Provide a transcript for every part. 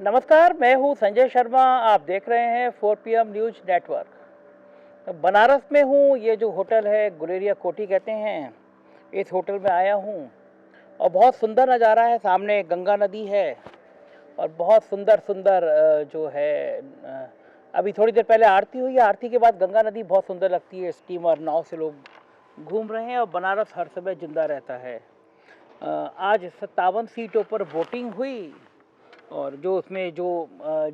नमस्कार, मैं हूँ संजय शर्मा। आप देख रहे हैं 4 PM न्यूज़ नेटवर्क। तो बनारस में हूँ। ये जो होटल है गुलेरिया कोठी कहते हैं, इस होटल में आया हूँ और बहुत सुंदर नज़ारा है। सामने गंगा नदी है और बहुत सुंदर सुंदर जो है अभी थोड़ी देर पहले आरती हुई है। आरती के बाद गंगा नदी बहुत सुंदर लगती है। स्टीमर नाव से लोग घूम रहे हैं और बनारस हर समय जिंदा रहता है। आज 57 सीटों पर वोटिंग हुई और जो उसमें जो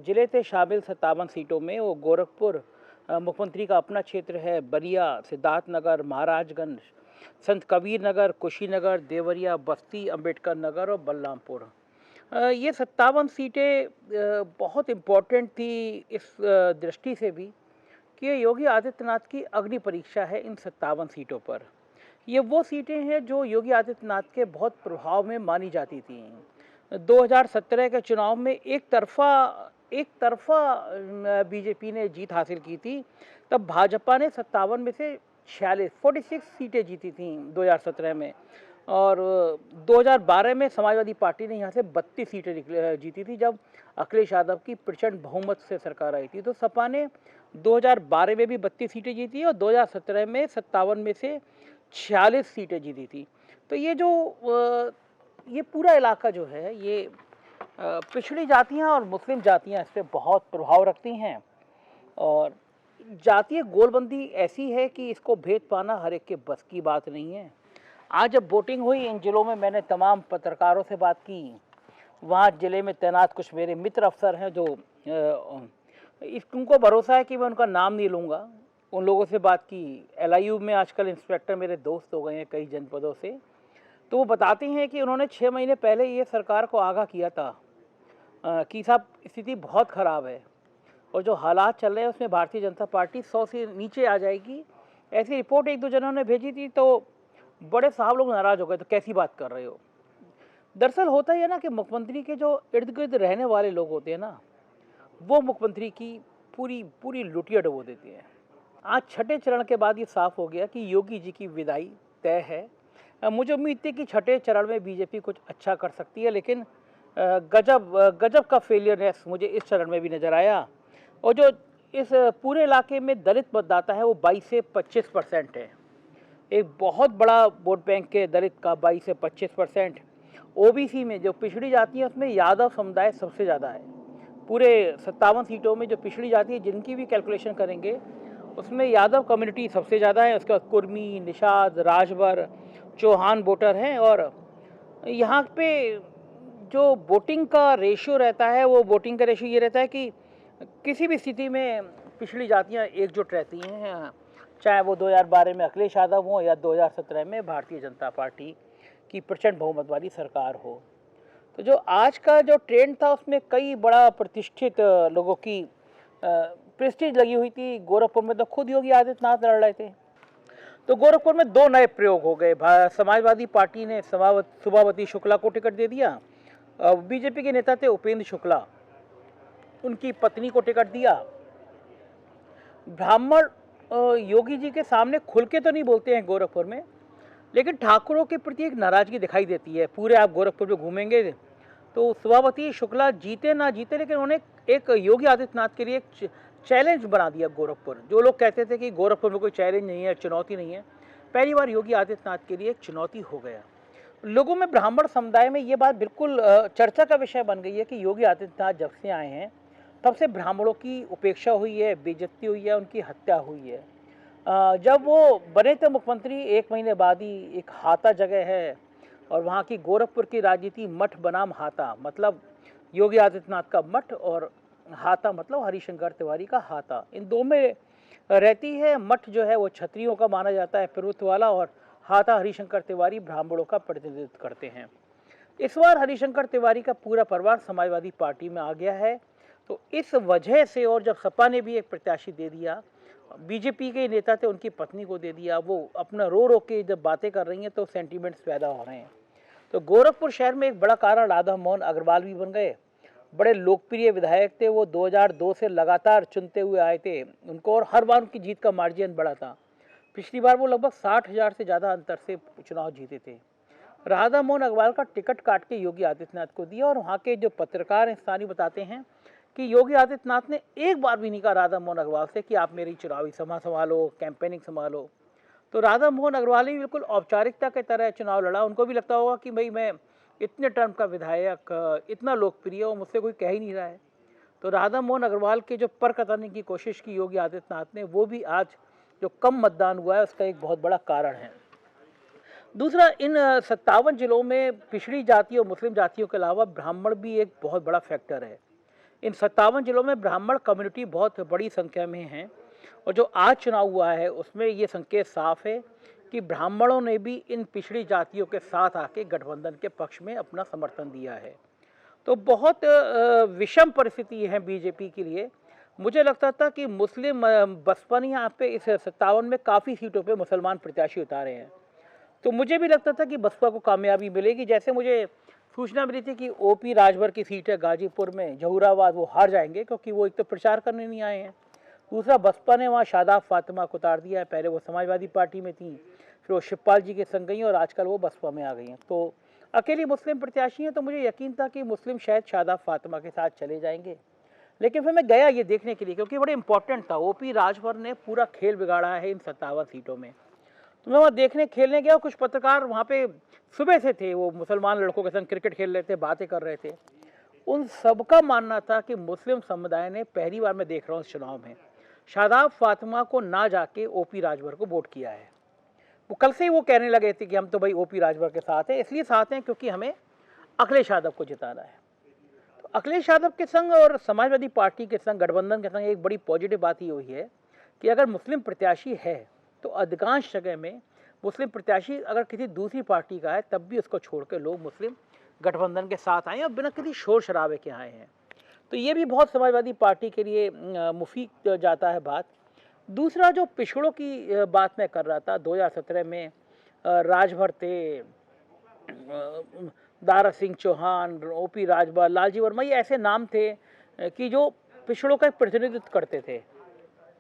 ज़िले थे शामिल 57 सीटों में, वो गोरखपुर मुख्यमंत्री का अपना क्षेत्र है, बलिया, सिद्धार्थनगर, महाराजगंज, संत कबीर नगर, कुशीनगर, देवरिया, बस्ती, अंबेडकर नगर और बलरामपुर। ये 57 सीटें बहुत इम्पोर्टेंट थी इस दृष्टि से भी कि ये योगी आदित्यनाथ की अग्नि परीक्षा है इन 57 सीटों पर। ये वो सीटें हैं जो योगी आदित्यनाथ के बहुत प्रभाव में मानी जाती थी। 2017 के चुनाव में एक तरफा बीजेपी ने जीत हासिल की थी। तब भाजपा ने 57 में से 46 सीटें जीती थी 2017 में, और 2012 में समाजवादी पार्टी ने यहाँ से 32 सीटें जीती थी, जब अखिलेश यादव की प्रचंड बहुमत से सरकार आई थी। तो सपा ने 2012 में भी 32 सीटें जीती और 2017 में 57 में से 46 सीटें जीती थी। तो ये पूरा इलाका जो है, ये पिछड़ी जातियां और मुस्लिम जातियां इस पर बहुत प्रभाव रखती हैं। और जातीय गोलबंदी ऐसी है कि इसको भेद पाना हर एक के बस की बात नहीं है। आज जब वोटिंग हुई इन जिलों में, मैंने तमाम पत्रकारों से बात की। वहाँ ज़िले में तैनात कुछ मेरे मित्र अफसर हैं जो उनको भरोसा है कि मैं उनका नाम नहीं लूँगा। उन लोगों से बात की। LIU में आजकल इंस्पेक्टर मेरे दोस्त हो गए हैं कई जनपदों से। तो वो बताते हैं कि उन्होंने 6 महीने पहले ये सरकार को आगाह किया था कि साहब स्थिति बहुत ख़राब है और जो हालात चल रहे हैं उसमें भारतीय जनता पार्टी 100 से नीचे आ जाएगी। ऐसी रिपोर्ट एक दो जनों ने भेजी थी, तो बड़े साहब लोग नाराज़ हो गए, तो कैसी बात कर रहे हो। दरअसल होता ही है ना कि मुख्यमंत्री के जो इर्द गिर्द रहने वाले लोग होते हैं ना, वो मुख्यमंत्री की पूरी पूरी लुटिया डुबो देते हैं। आज छठे चरण के बाद ये साफ हो गया कि योगी जी की विदाई तय है। मुझे उम्मीद थी कि छठे चरण में बीजेपी कुछ अच्छा कर सकती है, लेकिन गजब का फेलियरनेस मुझे इस चरण में भी नज़र आया। और जो इस पूरे इलाके में दलित मतदाता है वो 22 से 25% है। एक बहुत बड़ा वोट बैंक के दलित का 22 से 25%। OBC में जो पिछड़ी जाती है उसमें यादव समुदाय सबसे ज़्यादा है। पूरे 57 सीटों में जो पिछड़ी जाती है, जिनकी भी कैलकुलेशन करेंगे, उसमें यादव कम्युनिटी सबसे ज़्यादा है। उसके बाद कुर्मी, निषाद, राजभर, चौहान वोटर हैं। और यहाँ पे जो वोटिंग का रेशियो रहता है, वो वोटिंग का रेशियो ये रहता है कि किसी भी स्थिति में पिछड़ी जातियाँ एकजुट रहती हैं, चाहे वो 2012 में अखिलेश यादव हो या 2017 में भारतीय जनता पार्टी की प्रचंड बहुमत वाली सरकार हो। तो जो आज का जो ट्रेंड था उसमें कई बड़ा प्रतिष्ठित लोगों की प्रेस्टीज लगी हुई थी। गोरखपुर में तो खुद योगी आदित्यनाथ लड़ रहे थे। तो गोरखपुर में 2 नए प्रयोग हो गए। समाजवादी पार्टी ने सुभावती शुक्ला को टिकट दे दिया। बीजेपी के नेता थे उपेंद्र शुक्ला, उनकी पत्नी को टिकट दिया। ब्राह्मण योगी जी के सामने खुल के तो नहीं बोलते हैं गोरखपुर में, लेकिन ठाकुरों के प्रति एक नाराजगी दिखाई देती है। पूरे आप गोरखपुर में घूमेंगे तो सुभावती शुक्ला जीते ना जीते, लेकिन उन्होंने एक योगी आदित्यनाथ के लिए एक चैलेंज बना दिया गोरखपुर। जो लोग कहते थे कि गोरखपुर में कोई चैलेंज नहीं है, चुनौती नहीं है, पहली बार योगी आदित्यनाथ के लिए एक चुनौती हो गया। लोगों में, ब्राह्मण समुदाय में ये बात बिल्कुल चर्चा का विषय बन गई है कि योगी आदित्यनाथ जब से आए हैं तब से ब्राह्मणों की उपेक्षा हुई है, बेइज्जती हुई है, उनकी हत्या हुई है। जब वो बने थे मुख्यमंत्री, 1 महीने बाद ही एक हाता जगह है और वहाँ की गोरखपुर की राजनीति मठ बनाम हाता, मतलब योगी आदित्यनाथ का मठ, और हाता मतलब हरिशंकर तिवारी का हाता, इन दो में रहती है। मठ जो है वो क्षत्रियों का माना जाता है प्रभुत्व वाला, और हाता हरिशंकर तिवारी ब्राह्मणों का प्रतिनिधित्व करते हैं। इस बार हरिशंकर तिवारी का पूरा परिवार समाजवादी पार्टी में आ गया है। तो इस वजह से, और जब सपा ने भी एक प्रत्याशी दे दिया, बीजेपी के नेता थे उनकी पत्नी को दे दिया, वो अपना रो रो के जब बातें कर रही हैं तो सेंटीमेंट्स पैदा हो रहे हैं। तो गोरखपुर शहर में एक बड़ा कारण राधा मोहन अग्रवाल भी बन गए। बड़े लोकप्रिय विधायक थे वो, 2002 से लगातार चुनते हुए आए थे उनको, और हर बार उनकी जीत का मार्जिन बड़ा था। पिछली बार वो लगभग 60,000 से ज़्यादा अंतर से चुनाव जीते थे। राधा मोहन अग्रवाल का टिकट काट के योगी आदित्यनाथ को दिया। और वहाँ के जो पत्रकार हैं स्थानीय बताते हैं कि योगी आदित्यनाथ ने एक बार भी नहीं कहा राधा मोहन अग्रवाल से कि आप मेरी चुनावी सभा संभालो, कैंपेनिंग संभालो। तो राधा मोहन अग्रवाल ही बिल्कुल औपचारिकता की तरह चुनाव लड़ा। उनको भी लगता होगा कि भाई मैं इतने टर्म का विधायक, इतना लोकप्रिय और मुझसे कोई कह ही नहीं रहा है। तो राधा मोहन अग्रवाल के जो पर कतरने की कोशिश की योगी आदित्यनाथ ने, वो भी आज जो कम मतदान हुआ है उसका एक बहुत बड़ा कारण है। दूसरा, इन 57 जिलों में पिछड़ी जाति और मुस्लिम जातियों के अलावा ब्राह्मण भी एक बहुत बड़ा फैक्टर है। इन 57 जिलों में ब्राह्मण कम्युनिटी बहुत बड़ी संख्या में है और जो आज चुनाव हुआ है उसमें ये संकेत साफ है कि ब्राह्मणों ने भी इन पिछड़ी जातियों के साथ आके गठबंधन के पक्ष में अपना समर्थन दिया है। तो बहुत विषम परिस्थिति है बीजेपी के लिए। मुझे लगता था कि मुस्लिम बसपा ने यहाँ पे इस 57 में काफ़ी सीटों पे मुसलमान प्रत्याशी उतारे हैं। तो मुझे भी लगता था कि बसपा को कामयाबी मिलेगी। जैसे मुझे सूचना मिली थी कि ओपी राजभर की सीट है गाजीपुर में, जहूराबाद, वो हार जाएंगे क्योंकि वो एक तो प्रचार करने नहीं आए हैं। दूसरा, बसपा ने वहाँ शादाब फातिमा को उतार दिया है। पहले वो समाजवादी पार्टी में थी, फिर वो शिवपाल जी के संग गई और आजकल वो बसपा में आ गई हैं। तो अकेली मुस्लिम प्रत्याशी हैं। तो मुझे यकीन था कि मुस्लिम शायद शादाब फातिमा के साथ चले जाएंगे। लेकिन फिर मैं गया ये देखने के लिए क्योंकि बड़े इंपॉर्टेंट था। ओपी राजभर ने पूरा खेल बिगाड़ा है इन 57 सीटों में। तो मैं वहाँ देखने खेलने गया। कुछ पत्रकार वहाँ पे सुबह से थे, वो मुसलमान लड़कों के संग क्रिकेट खेल रहे थे, बातें कर रहे थे। उन सबका मानना था कि मुस्लिम समुदाय ने पहली बार मैं देख रहा हूँ इस चुनाव में शादाब फातिमा को ना जाके ओपी राजभर को वोट किया है। वो कल से ही वो कहने लगे थे कि हम तो भाई ओपी राजभर के साथ हैं। इसलिए साथ हैं क्योंकि हमें अखिलेश यादव को जिताना है। तो अखिलेश यादव के संग और समाजवादी पार्टी के संग, गठबंधन के संग एक बड़ी पॉजिटिव बात ये हुई है कि अगर मुस्लिम प्रत्याशी है तो अधिकांश जगह में मुस्लिम प्रत्याशी अगर किसी दूसरी पार्टी का है तब भी उसको छोड़ के लोग मुस्लिम गठबंधन के साथ आए और बिना किसी शोर शराबे के आए हैं। तो ये भी बहुत समाजवादी पार्टी के लिए मुफीद जाता है बात। दूसरा, जो पिछड़ों की बात मैं कर रहा था, 2017 में राजभर थे, दारा सिंह चौहान, ओपी राजभर, लालजी वर्मा, ये ऐसे नाम थे कि जो पिछड़ों का प्रतिनिधित्व करते थे,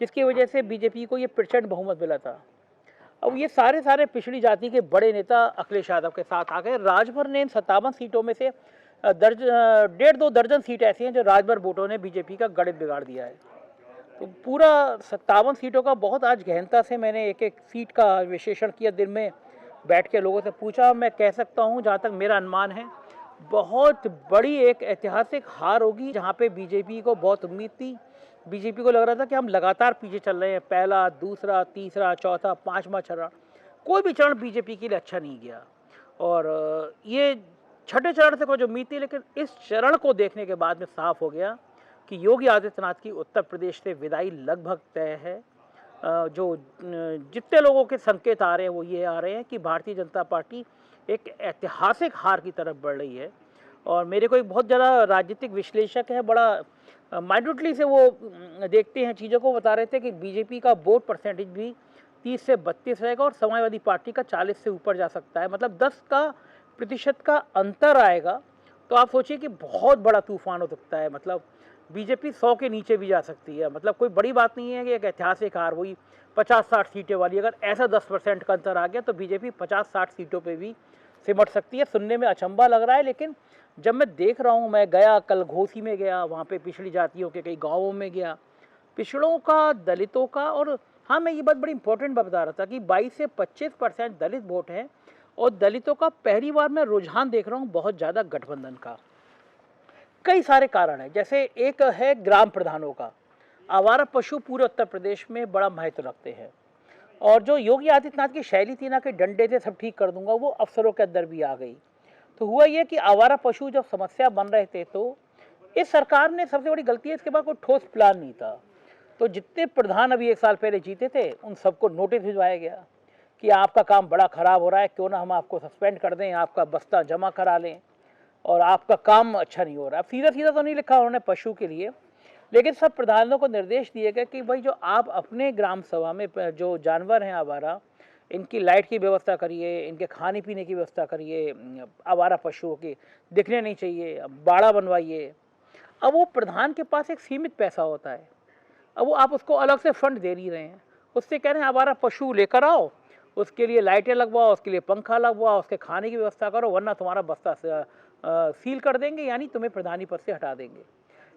जिसकी वजह से बीजेपी को ये प्रचंड बहुमत मिला था। अब ये सारे पिछड़ी जाति के बड़े नेता अखिलेश यादव के साथ आ गए। राजभर ने इन 57 सीटों में से 1.5-2 दर्जन सीट ऐसी हैं जो राजभर वोटों ने बीजेपी का गणित बिगाड़ दिया है। तो पूरा 57 सीटों का बहुत आज गहनता से मैंने एक एक सीट का विश्लेषण किया। दिन में बैठ के लोगों से पूछा। मैं कह सकता हूँ, जहाँ तक मेरा अनुमान है, बहुत बड़ी एक ऐतिहासिक हार होगी जहाँ पे बीजेपी को बहुत उम्मीद थी। बीजेपी को लग रहा था कि हम लगातार पीछे चल रहे हैं, पहला, दूसरा, तीसरा, चौथा, पांचवा चरण, कोई भी चरण बीजेपी के लिए अच्छा नहीं गया। और ये छठे चरण से कुछ उम्मीद थी, लेकिन इस चरण को देखने के बाद में साफ हो गया कि योगी आदित्यनाथ की उत्तर प्रदेश से विदाई लगभग तय है। जो जितने लोगों के संकेत आ रहे हैं वो ये आ रहे हैं कि भारतीय जनता पार्टी एक ऐतिहासिक हार की तरफ बढ़ रही है। और मेरे को एक बहुत ज़्यादा राजनीतिक विश्लेषक है, बड़ा माइन्यूटली से वो देखते हैं चीज़ों को, बता रहे थे कि बीजेपी का वोट परसेंटेज भी 30 से 32 रहेगा और समाजवादी पार्टी का 40 से ऊपर जा सकता है। मतलब 10% का अंतर आएगा। तो आप सोचिए कि बहुत बड़ा तूफान हो सकता है। मतलब बीजेपी 100 के नीचे भी जा सकती है। मतलब कोई बड़ी बात नहीं है कि एक ऐतिहासिक हार हुई 50-60 सीटें वाली, अगर ऐसा 10% का अंतर आ गया तो बीजेपी 50-60 सीटों पे भी सिमट सकती है। सुनने में अचंभा लग रहा है, लेकिन जब मैं देख रहा हूँ, मैं गया कल घोसी में गया, वहाँ पे पिछड़ी जातियों के कई गाँवों में गया, पिछड़ों का, दलितों का। और हाँ, मैं ये बात बड़ी इंपॉर्टेंट बात बता रहा था कि 22 से 25% दलित वोट हैं और दलितों का पहली बार मैं रुझान देख रहा हूँ बहुत ज़्यादा गठबंधन का। कई सारे कारण हैं। जैसे एक है ग्राम प्रधानों का। आवारा पशु पूरे उत्तर प्रदेश में बड़ा महत्व रखते हैं और जो योगी आदित्यनाथ की शैली थी ना कि डंडे से सब ठीक कर दूंगा, वो अफसरों के अंदर भी आ गई। तो हुआ ये कि आवारा पशु जब समस्या बन रहे थे तो इस सरकार ने, सबसे बड़ी गलती है, इसके बाद कोई ठोस प्लान नहीं था। तो जितने प्रधान अभी 1 साल पहले जीते थे उन सबको नोटिस भिजवाया गया कि आपका काम बड़ा खराब हो रहा है, क्यों ना हम आपको सस्पेंड कर दें, आपका बस्ता जमा करा लें और आपका काम अच्छा नहीं हो रहा। अब सीधा सीधा तो नहीं लिखा उन्होंने पशु के लिए, लेकिन सब प्रधानों को निर्देश दिए गए कि भाई जो आप अपने ग्राम सभा में जो जानवर हैं आवारा, इनकी लाइट की व्यवस्था करिए, इनके खाने पीने की व्यवस्था करिए, आवारा पशुओं की दिखने नहीं चाहिए, बाड़ा बनवाइए। अब वो प्रधान के पास एक सीमित पैसा होता है। अब वो आप उसको अलग से फंड दे नहीं रहे हैं, उससे कह रहे हैं आवारा पशु लेकर आओ उसके लिए लाइटें लगवाओ, उसके लिए पंखा लगवाओ, उसके खाने की व्यवस्था करो, वरना तुम्हारा बस्ता सील कर देंगे, यानी तुम्हें प्रधानी पद से हटा देंगे।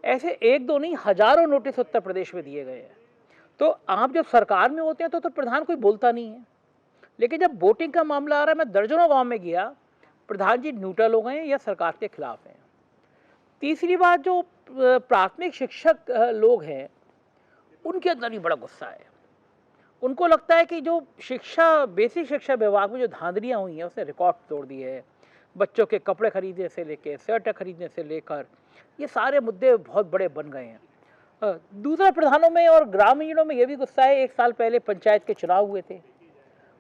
ऐसे एक दो नहीं, हजारों नोटिस उत्तर प्रदेश में दिए गए हैं। तो आप जब सरकार में होते हैं तो प्रधान कोई बोलता नहीं है, लेकिन जब वोटिंग का मामला आ रहा है, मैं दर्जनों गांव में गया, प्रधान जी न्यूट्रल हो गए हैं या सरकार के खिलाफ हैं। तीसरी बात, जो प्राथमिक शिक्षक लोग हैं, उनके अंदर भी बड़ा गुस्सा है। उनको लगता है कि जो शिक्षा, बेसिक शिक्षा विभाग में जो धांधलियाँ हुई हैं, उसने रिकॉर्ड तोड़ दिए है। बच्चों के कपड़े खरीदने से लेकर, शर्ट खरीदने से लेकर, ये सारे मुद्दे बहुत बड़े बन गए हैं। दूसरा, प्रधानों में और ग्रामीणों में ये भी गुस्सा है। 1 साल पहले पंचायत के चुनाव हुए थे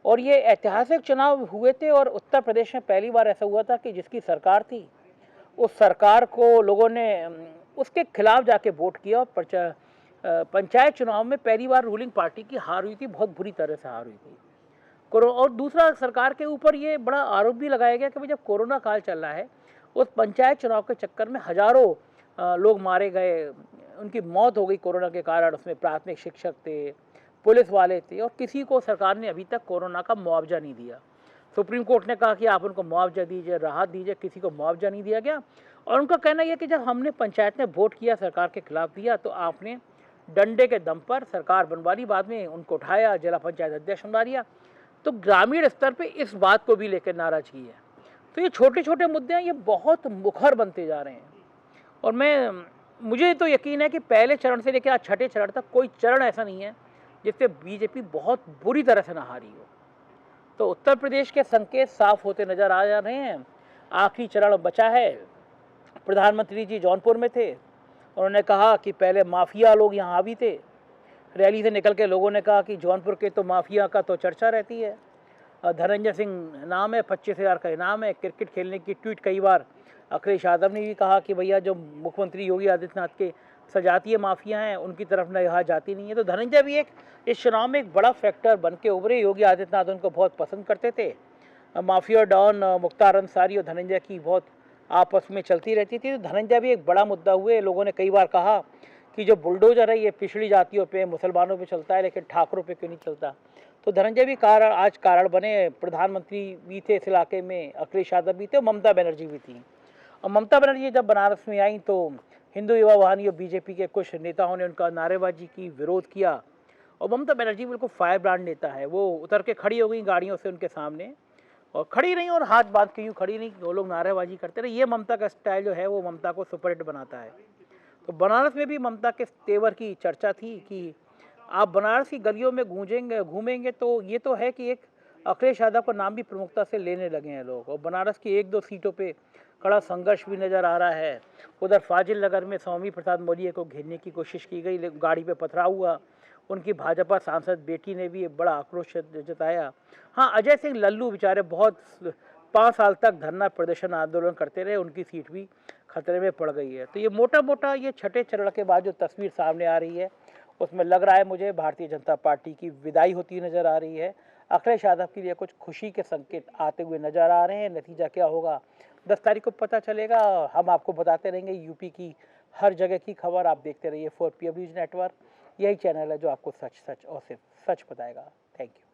और ये ऐतिहासिक चुनाव हुए थे, और उत्तर प्रदेश में पहली बार ऐसा हुआ था कि जिसकी सरकार थी, उस सरकार को लोगों ने उसके खिलाफ जाके वोट किया, और पंचायत चुनाव में पहली बार रूलिंग पार्टी की हार हुई थी, बहुत बुरी तरह से हार हुई थी। और दूसरा, सरकार के ऊपर ये बड़ा आरोप भी लगाया गया कि भाई जब कोरोना काल चल रहा है, उस पंचायत चुनाव के चक्कर में हजारों लोग मारे गए, उनकी मौत हो गई कोरोना के कारण। उसमें प्राथमिक शिक्षक थे, पुलिस वाले थे, और किसी को सरकार ने अभी तक कोरोना का मुआवजा नहीं दिया। सुप्रीम कोर्ट ने कहा कि आप उनको मुआवजा दीजिए, राहत दीजिए, किसी को मुआवजा नहीं दिया गया। और उनका कहना यह कि जब हमने पंचायत ने वोट किया, सरकार के खिलाफ दिया, तो आपने डंडे के दम पर सरकार बनवा ली, बाद में उनको उठाया, जिला पंचायत अध्यक्ष बनवा लिया। तो ग्रामीण स्तर पे इस बात को भी लेकर नाराजगी है। तो ये छोटे छोटे मुद्दे हैं, ये बहुत मुखर बनते जा रहे हैं। और मुझे तो यकीन है कि पहले चरण से लेकर आज छठे चरण तक कोई चरण ऐसा नहीं है जिससे बीजेपी बहुत बुरी तरह से ना हारी हो। तो उत्तर प्रदेश के संकेत साफ होते नजर आ जा रहे हैं। आखिरी चरण बचा है। प्रधानमंत्री जी जौनपुर में थे, उन्होंने कहा कि पहले माफिया लोग यहाँ हावी थे। रैली से निकल के लोगों ने कहा कि जौनपुर के तो माफिया का तो चर्चा रहती है। धनंजय सिंह नाम है, 25,000 का इनाम है, क्रिकेट खेलने की ट्वीट कई बार अखिलेश यादव ने भी कहा कि भैया जो मुख्यमंत्री योगी आदित्यनाथ के सजातीय माफिया हैं, उनकी तरफ न यहाँ जाती नहीं है। तो धनंजय भी एक इस चुनाव में एक बड़ा फैक्टर बन के उभरे। योगी आदित्यनाथ उनको बहुत पसंद करते थे। माफिया डॉन मुख्तार अंसारी और धनंजय की बहुत आपस में चलती रहती थी। तो धनंजय भी एक बड़ा मुद्दा हुए। लोगों ने कई बार कहा कि जो बुलडोजर है ये पिछड़ी जातियों पे, मुसलमानों पे चलता है, लेकिन ठाकुरों पे क्यों नहीं चलता। तो धनंजय भी आज कारण बने। प्रधानमंत्री भी थे इस इलाके में, अखिलेश यादव भी थे, और ममता बनर्जी भी थी। और ममता बनर्जी जब बनारस में आई तो हिंदू युवा वाहिनी और बीजेपी के कुछ नेताओं ने उनका नारेबाजी की, विरोध किया। और ममता बनर्जी बिल्कुल फायर ब्रांड नेता है। वो उतर के खड़ी हो गई गाड़ियों से उनके सामने, और खड़ी नहीं और हाथ बांध के यूँ खड़ी नहीं, वो लोग नारेबाजी करते रहे। ये ममता का स्टाइल जो है वो ममता को सुपरहिट बनाता है। तो बनारस में भी ममता के तेवर की चर्चा थी कि आप बनारस की गलियों में घूमेंगे तो ये तो है कि एक अखिलेश यादव का नाम भी प्रमुखता से लेने लगे हैं लोग। और बनारस की 1-2 सीटों पे कड़ा संघर्ष भी नज़र आ रहा है। उधर फाजिल नगर में स्वामी प्रसाद मौर्य को घेरने की कोशिश की गई, गाड़ी पे पथराव हुआ। उनकी भाजपा सांसद बेटी ने भी एक बड़ा आक्रोश जताया। हाँ, अजय सिंह लल्लू बेचारे बहुत 5 साल तक धरना प्रदर्शन आंदोलन करते रहे, उनकी सीट भी खतरे में पड़ गई है। तो ये मोटा मोटा ये छठे चरण के बाद जो तस्वीर सामने आ रही है, उसमें लग रहा है मुझे भारतीय जनता पार्टी की विदाई होती नजर आ रही है। अखिलेश यादव के लिए कुछ खुशी के संकेत आते हुए नजर आ रहे हैं। नतीजा क्या होगा 10 तारीख को पता चलेगा। हम आपको बताते रहेंगे यूपी की हर जगह की खबर। आप देखते रहिए 4PM न्यूज़ नेटवर्क। यही चैनल है जो आपको सच और सिर्फ सच बताएगा। Thank you.